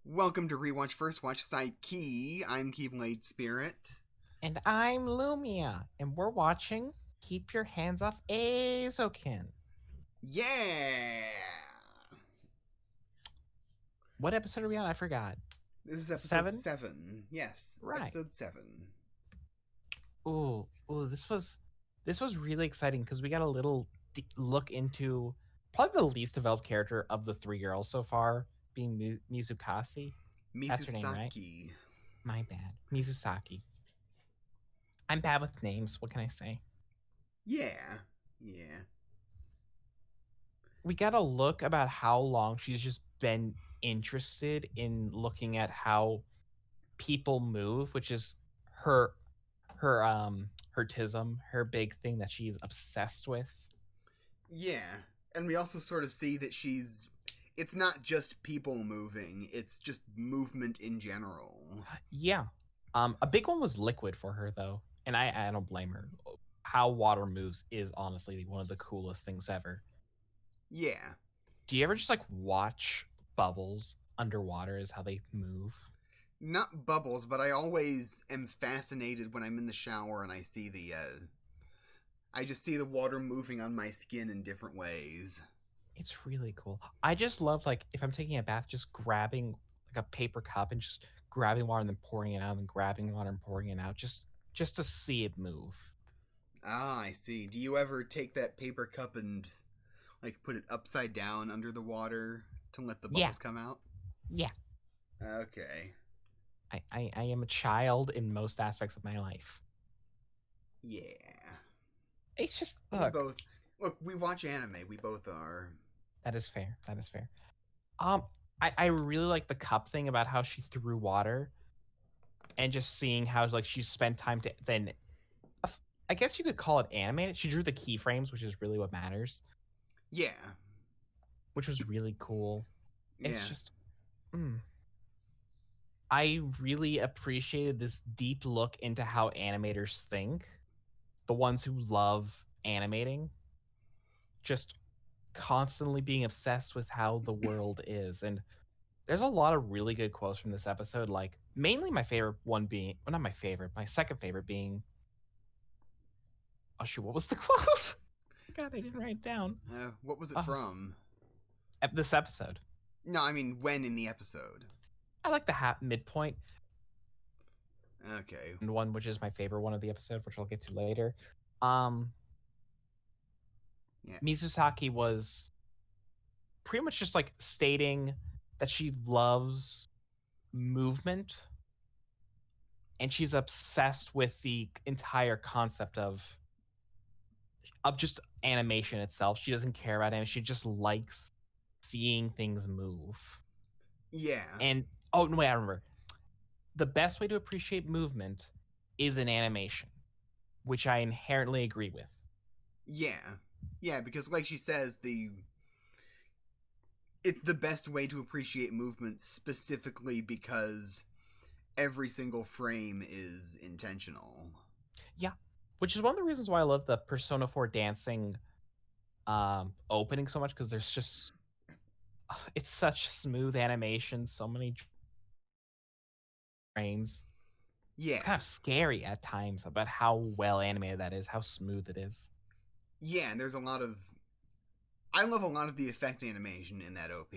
Welcome to Rewatch First Watch Side Key. I'm Keyblade Spirit. And I'm Lumia, and we're watching Keep Your Hands Off Eizouken. Yeah! What episode are we on? I forgot. This is episode Seven? 7. Yes, Right. episode 7. Ooh, this was really exciting because we got a little look into probably the least developed character of the three girls so far, being Mizukasi. That's her name, right? Misasaki. My bad. Mizusaki. I'm bad with names. What can I say? Yeah. Yeah. We got a look about how long she's just been interested in looking at how people move, which is her her tism, her big thing that she's obsessed with. Yeah. And we also sort of see that she's. It's not just people moving, it's just movement in general. Yeah. A big one was liquid for her though, and I don't blame her. How water moves is honestly one of the coolest things ever. Yeah. Do you ever just like watch bubbles underwater as how they move? Not bubbles, but I always am fascinated when I'm in the shower and I see I just see the water moving on my skin in different ways. It's really cool. I just love like if I'm taking a bath, just grabbing like a paper cup and just grabbing water and then pouring it out and grabbing water and pouring it out just to see it move. Ah, I see. Do you ever take that paper cup and like put it upside down under the water to let the Yeah, bubbles come out? yeah. Okay. I am a child in most aspects of my life. Yeah. It's just We look, both look, we watch anime. We both are. that is fair. That is fair. Um, I really like the cup thing about how she threw water and just seeing how like she spent time to then I guess you could call it animated. She drew the keyframes, which is really what matters, Yeah. which was really cool. It's Yeah. just mm. I really appreciated this deep look into how animators think. The ones who love animating, just constantly being obsessed with how the world is. And there's a lot of really good quotes from this episode. Like, mainly my favorite one being, well, not my favorite, my second favorite being, oh shoot, what was the quote? God, I didn't write it down. What was it Uh, from? this episode. No, I mean when in the episode. I like the midpoint Okay. and one, which is my favorite one of the episode, which I'll get to later. Um, Yeah. Mizusaki was pretty much just like stating that she loves movement and she's obsessed with the entire concept of just animation itself. She doesn't care about animation. She just likes seeing things move. Yeah. And oh no, wait, I remember. The best way to appreciate movement is an animation, which I inherently agree with. Yeah. Yeah, because like she says, the it's the best way to appreciate movement specifically because every single frame is intentional. Yeah. Which is one of the reasons why I love the Persona 4 dancing opening so much because there's just it's such smooth animation, so many frames. It's kind Yeah. of scary at times about how well animated that is, how smooth it is. Yeah, and there's a lot of I love a lot of the effect animation in that OP.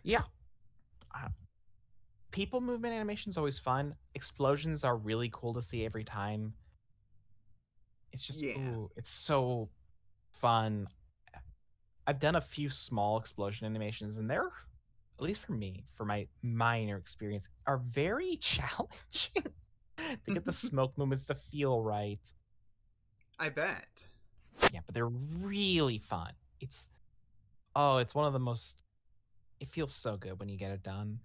Yeah. Uh, people movement animation is always fun. Explosions are really cool to see every time. It's just Yeah. ooh, it's so fun. I've done a few small explosion animations and they're at least for me, for my minor experience, are very challenging to get the smoke movements to feel right. I bet. Yeah, but they're really fun. It's oh, it's one of the most it feels so good when you get it done.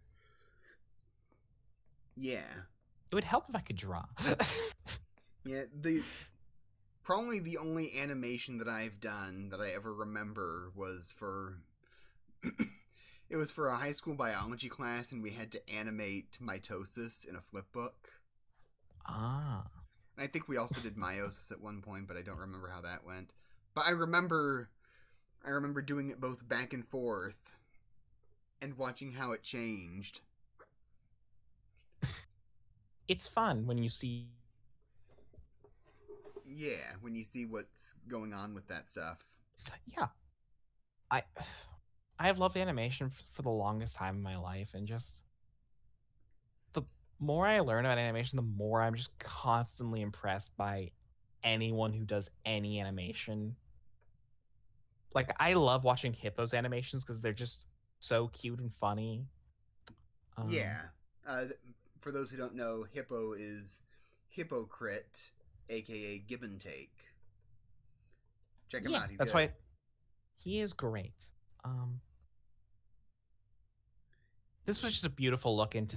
Yeah. It would help if I could draw. Yeah, the probably the only animation that I've done that I ever remember was for it was for a high school biology class and we had to animate mitosis in a flip book. Ah. And I think we also did meiosis at one point, but I don't remember how that went. But I remember doing it both back and forth and watching how it changed. it's fun when you see. Yeah, when you see what's going on with that stuff. Yeah, I I have loved animation for the longest time in my life, and just the more I learn about animation, the more I'm just constantly impressed by anyone who does any animation. Like, I love watching Hippo's animations because they're just so cute and funny. Um, Yeah. Uh, for those who don't know, Hippo is Hypocrite, aka Give and Take. Check him yeah, out, he's that's good. why he is great. Um, this was just a beautiful look into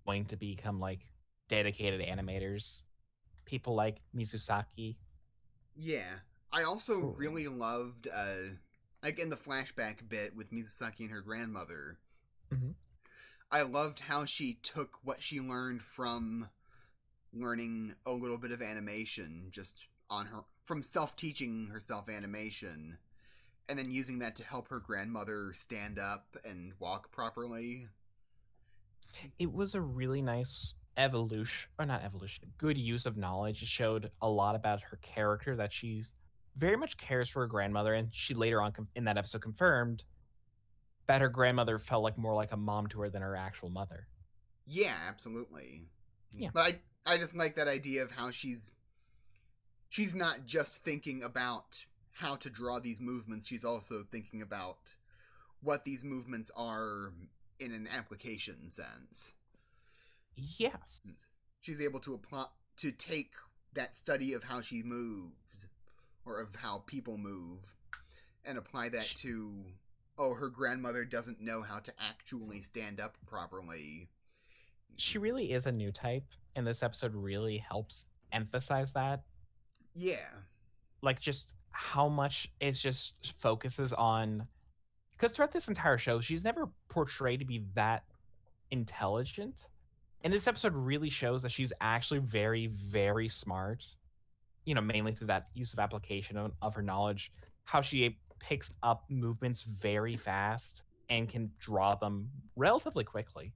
going to become like dedicated animators. People like Mizusaki. Yeah. I also Ooh. really loved, like in the flashback bit with Mizusaki and her grandmother, Mhm. I loved how she took what she learned from learning a little bit of animation just on her from self-teaching herself animation and then using that to help her grandmother stand up and walk properly. It was a really nice evolution, or not evolution, good use of knowledge. It showed a lot about her character, that she's very much cares for her grandmother, and she later on in that episode confirmed that her grandmother felt like more like a mom to her than her actual mother. Yeah, absolutely. Yeah. But I just like that idea of how she's not just thinking about how to draw these movements, she's also thinking about what these movements are in an application sense. Yes. She's able to apply to take that study of how she moves or of how people move and apply that She, to, oh, her grandmother doesn't know how to actually stand up properly. she really is a new type, and this episode really helps emphasize that. Yeah. Like, just how much it just focuses on, because throughout this entire show, she's never portrayed to be that intelligent. And this episode really shows that she's actually very, very smart, mainly through that use of application of her knowledge, how she picks up movements very fast and can draw them relatively quickly.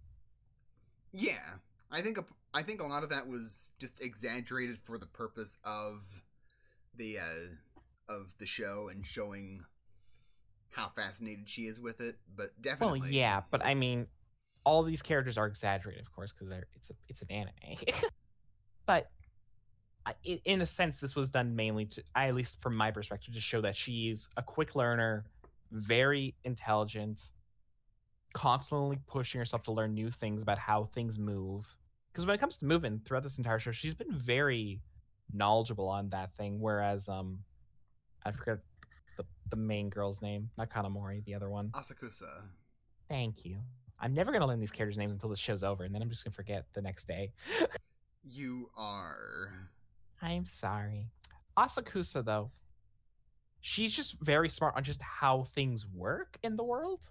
Yeah. I think a lot of that was just exaggerated for the purpose of the show and showing how fascinated she is with it, but Well, definitely yeah, but I it's mean, all these characters are exaggerated, of course, because it's an anime. But in a sense, this was done mainly to, at least from my perspective, to show that she's a quick learner, very intelligent, constantly pushing herself to learn new things about how things move. Because when it comes to moving throughout this entire show, she's been very knowledgeable on that thing. Whereas I forget the main girl's name, not Kanamori, the other one. Asakusa. Thank you. I'm never gonna learn these characters' names until the show's over, and then I'm just gonna forget the next day. You are. I'm sorry. Asakusa, though, she's just very smart on just how things work in the world,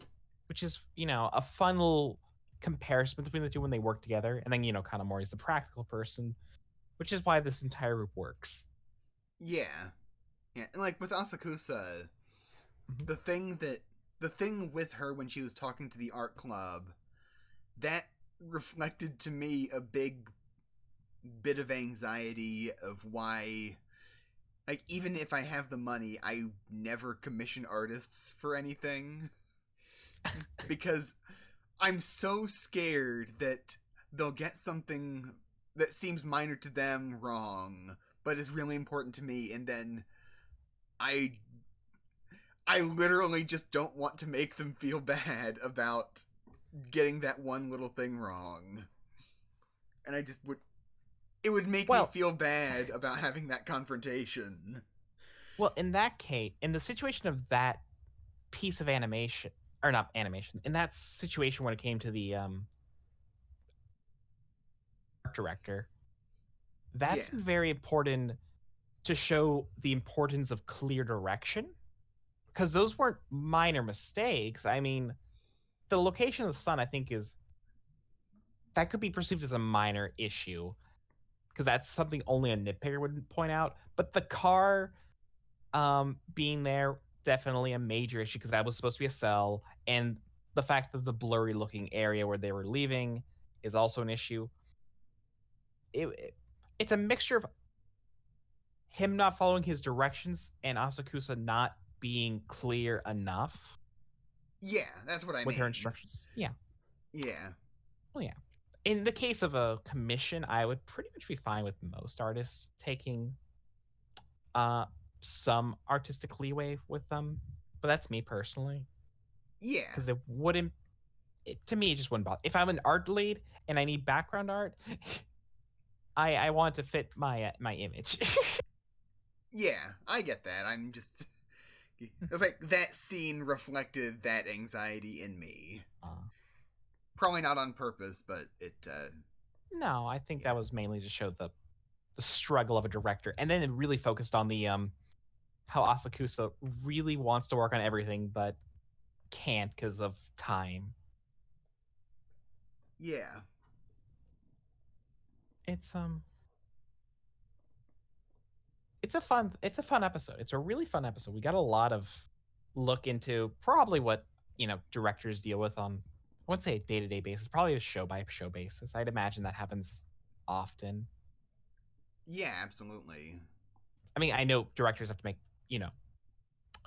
which is, a fun little comparison between the two when they work together. And then, Kanamori's the practical person, which is why this entire group works. Yeah. Yeah. And like with Asakusa, Mhm. the thing that the thing with her when she was talking to the art club, that reflected to me a big bit of anxiety of why, like, even if I have the money, I never commission artists for anything because I'm so scared that they'll get something that seems minor to them wrong but is really important to me, and then I I literally just don't want to make them feel bad about getting that one little thing wrong. And I just would it would make me Well, feel bad about having that confrontation. in that case, in the situation of that piece of animation, or not animation, in that situation when it came to the art director, Yeah. that's very important to show the importance of clear direction, because those weren't minor mistakes. I mean, the location of the sun, I think, is that could be perceived as a minor issue because that's something only a nitpicker would point out. But the car being there, definitely a major issue because that was supposed to be a cell, and the fact that the blurry looking area where they were leaving is also an issue. it's a mixture of him not following his directions and Asakusa not being clear enough Yeah, that's what I with her mean. instructions. Yeah. Yeah. Well, yeah. In the case of a commission, I would pretty much be fine with most artists taking uh some artistic leeway with them, but that's me personally Yeah. because to me it just wouldn't bother. If I'm an art lead and I need background art, I want it to fit my image. Yeah, I get that. I'm just. It's like that scene reflected that anxiety in me. uh, Probably not on purpose, but it, no, I think that yeah. was mainly to show the struggle of a director, and then it really focused on the how Asakusa really wants to work on everything but can't because of time. Yeah. It's it's a fun episode. It's a really fun episode. We got a lot of look into probably what, directors deal with on, I wouldn't say a day-to-day basis, probably a show by show basis. I'd imagine that happens often. Yeah, absolutely. I mean, I know directors have to make, you know,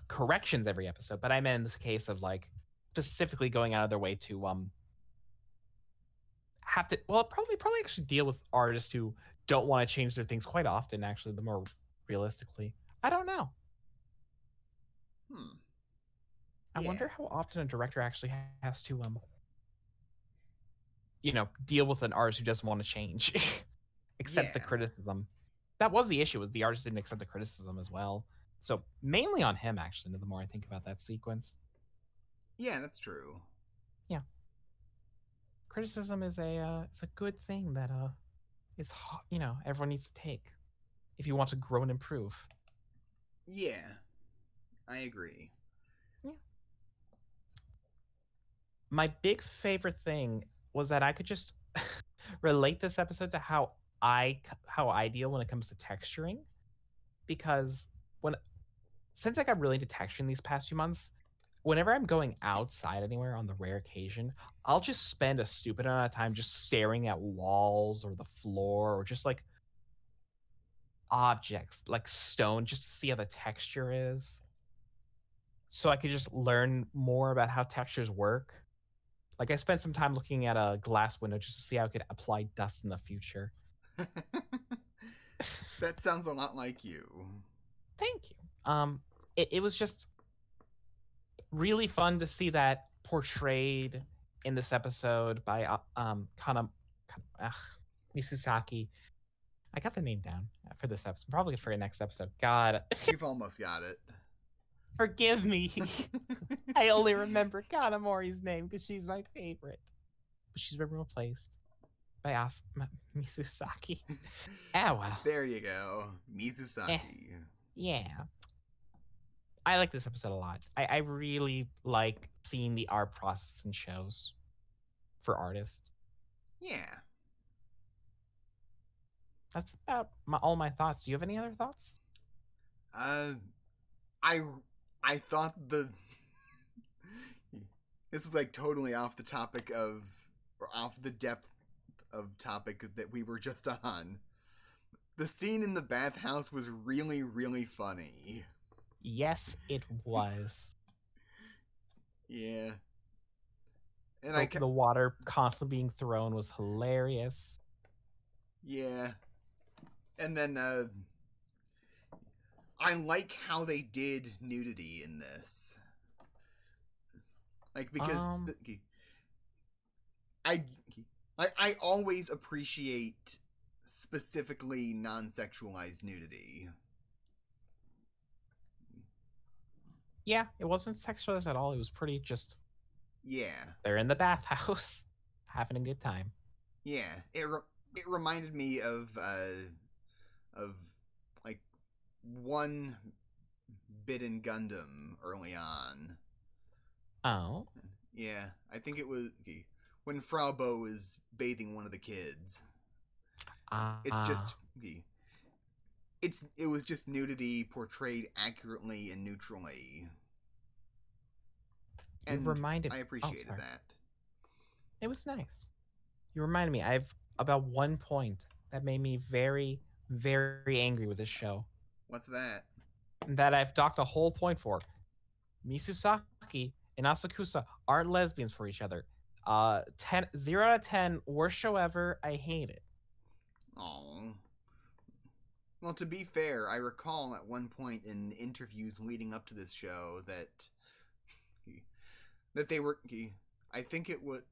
corrections every episode, but I meant in this case of like specifically going out of their way to have to, well, probably actually deal with artists who don't want to change their things quite often, actually, the more realistically. I don't know. Hmm. I Yeah. wonder how often a director actually has to deal with an artist who doesn't want to change, accept the Yeah. criticism. That was the issue, was the artist didn't accept the criticism as well. So mainly on him, actually, the more I think about that sequence. Yeah, that's true. Yeah. Criticism is it's a good thing that is, everyone needs to take if you want to grow and improve. Yeah, I agree. Yeah. My big favorite thing was that I could just relate this episode to how I deal when it comes to texturing, because when since I got really into texturing these past few months, whenever I'm going outside anywhere on the rare occasion, I'll just spend a stupid amount of time just staring at walls or the floor or just like objects like stone just to see how the texture is. So I could just learn more about how textures work. Like I spent some time looking at a glass window just to see how I could apply dust in the future. That sounds a lot like you. Thank you. It was just really fun to see that portrayed in this episode by Misusaki. I got the name down for this episode. Probably for the next episode. God, You've almost got it. forgive me. I only remember Kanamori's name because she's my favorite, but she's been replaced by Misusaki. Ah, well. There you go. Eh, Mizusaki. yeah. I like this episode a lot. I really like seeing the art process in shows for artists. Yeah. That's about all my thoughts. Do you have any other thoughts? Uh, I I thought the this is like totally off the topic of or off the depth of topic that we were just on. The scene in the bathhouse was really, really funny. Yes, it was. Yeah. And I The water constantly being thrown was hilarious. yeah. And then I like how they did nudity in this. Like because Um, I I always appreciate specifically non-sexualized nudity. yeah, it wasn't sexualized at all. It was pretty just Yeah. they're in the bathhouse having a good time. Yeah. It reminded me of like one bit in Gundam early on. Oh. Yeah, I think it was when Frau Bo is bathing one of the kids. It's Ah. just it was just nudity portrayed accurately and neutrally, You and reminded I Oh, appreciated sorry. that. It was nice. You reminded me. I've about one point that made me very, very angry with this show. What's that? That I've docked a whole point for. Misusaki and Asakusa aren't lesbians for each other. 0 out of 10, worst show ever. I hate it. Oh. Well, to be fair, I recall at one point in interviews leading up to this show that they were. I think it was.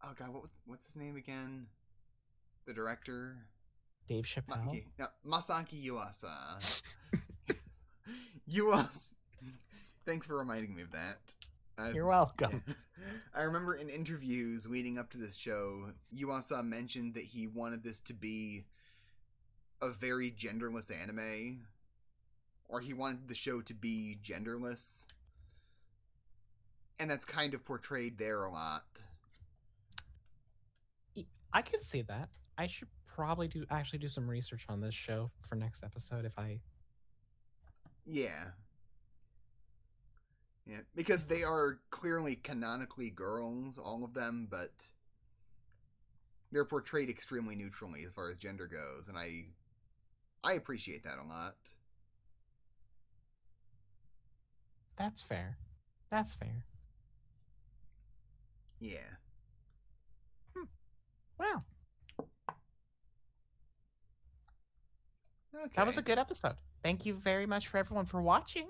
Oh God, what's his name again? The director. Dave Chappelle. No, Masaki Yuasa. Yuasa. Thanks for reminding me of that. You're welcome. Yeah. I remember in interviews leading up to this show, Yuasa mentioned that he wanted this to be a very genderless anime, or he wanted the show to be genderless, and that's kind of portrayed there a lot. I could see that. I should probably do some research on this show for next episode if I. Yeah. Yeah, because they are clearly canonically girls, all of them, but they're portrayed extremely neutrally as far as gender goes, and I appreciate that a lot. That's fair. That's fair. Yeah. Well, Okay. that was a good episode. Thank you very much for everyone for watching.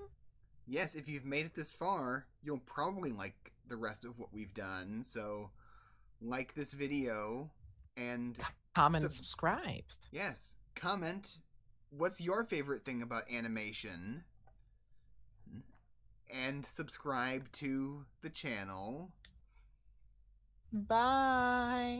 Yes, if you've made it this far, you'll probably like the rest of what we've done, so like this video and comment and subscribe. Yes, comment what's your favorite thing about animation, and subscribe to the channel. Bye.